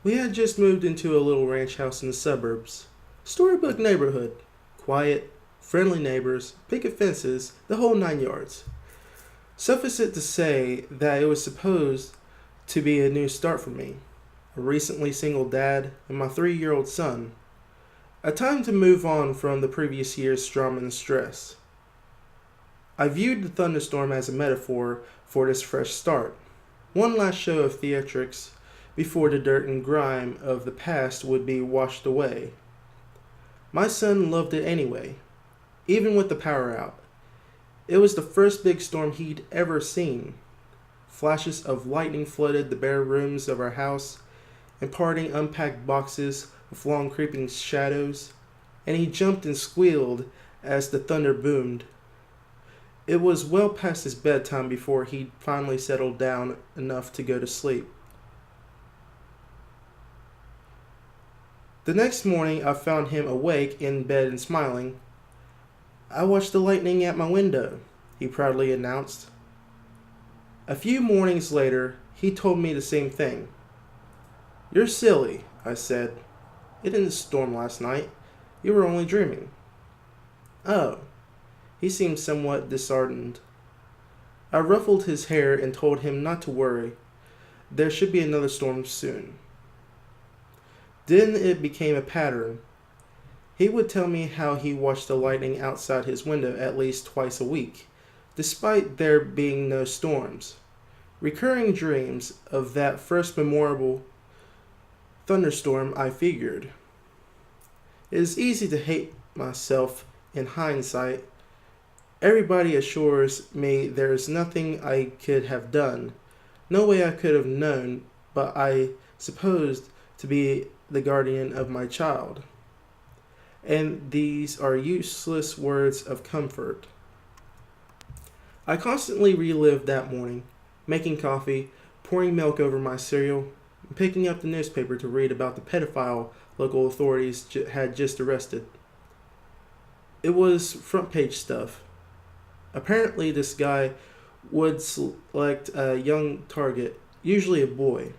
We had just moved into a little ranch house in the suburbs. Storybook neighborhood. Quiet, friendly neighbors, picket fences, the whole 9 yards. Suffice it to say that it was supposed to be a new start for me, a recently single dad, and my 3-year-old son. A time to move on from the previous year's drama and stress. I viewed the thunderstorm as a metaphor for this fresh start. One last show of theatrics before the dirt and grime of the past would be washed away. My son loved it anyway, even with the power out. It was the first big storm he'd ever seen. Flashes of lightning flooded the bare rooms of our house, imparting unpacked boxes with long creeping shadows, and he jumped and squealed as the thunder boomed. It was well past his bedtime before he finally settled down enough to go to sleep. The next morning I found him awake in bed and smiling. "I watched the lightning at my window," he proudly announced. A few mornings later, he told me the same thing. "You're silly," I said. "It didn't storm last night. You were only dreaming." "Oh." He seemed somewhat disheartened. I ruffled his hair and told him not to worry. There should be another storm soon. Then it became a pattern. He would tell me how he watched the lightning outside his window at least twice a week, despite there being no storms. Recurring dreams of that first memorable thunderstorm, I figured. It is easy to hate myself in hindsight. Everybody assures me there's nothing I could have done, no way I could have known, but I supposed to be the guardian of my child. And these are useless words of comfort. I constantly relived that morning, making coffee, pouring milk over my cereal, and picking up the newspaper to read about the pedophile local authorities had just arrested. It was front page stuff. Apparently, this guy would select a young target, usually a boy,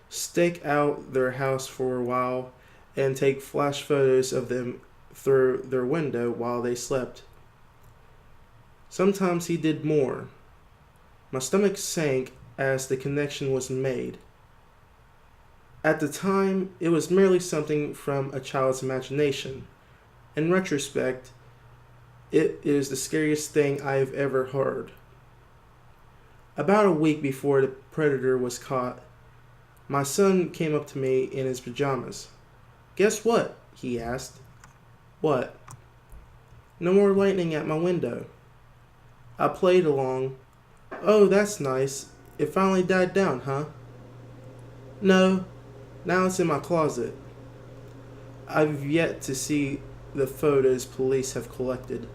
stake out their house for a while, and take flash photos of them through their window while they slept. Sometimes he did more. My stomach sank as the connection was made. At the time, it was merely something from a child's imagination. In retrospect, it is the scariest thing I've ever heard. About a week before the predator was caught, my son came up to me in his pajamas. "Guess what?" he asked. "What?" "No more lightning at my window." I played along. "Oh, that's nice. It finally died down, huh?" "No, now it's in my closet. I've yet to see the photos police have collected."